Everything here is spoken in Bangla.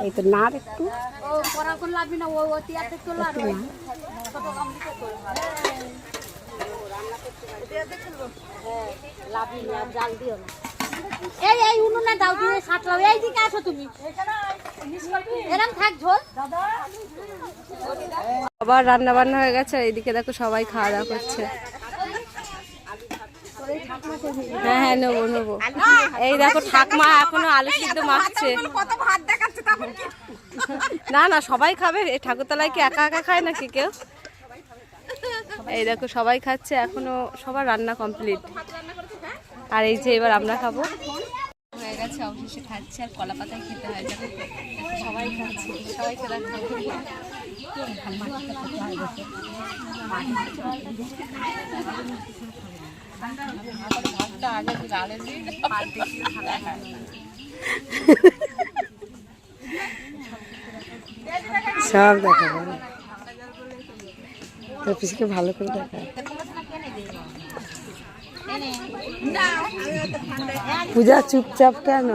এই তো না একটু জাল দিও না। এই উনুনে দাও দিয়ে সাতলাও। এই দিকে আসো তুমি, এরকম থাক ঝোল। আবার রান্না বান্না হয়ে গেছে, এইদিকে দেখো সবাই খাওয়া দাওয়া করছে। হ্যাঁ হ্যাঁ নেবো নেবো। এই দেখো ঠাকমা এখনো আলু সিদ্ধ মাখছে। না না সবাই খাবে, এই ঠাকুরতলায় কি একা একা খায় নাকি কেউ? এই দেখো সবাই খাচ্ছে, এখনো সবার রান্না কমপ্লিট। আর এই যে এবার আমরা খাবো হয়ে গেছে, অবশেষে খাচ্ছি। আর কলা পাতায় খেতে হয়, সবাই খাচ্ছে, সবাইকে রাখবো। সব দেখা তোর পিসিকে ভালো করে দেখা। পূজা চুপচাপ কেন?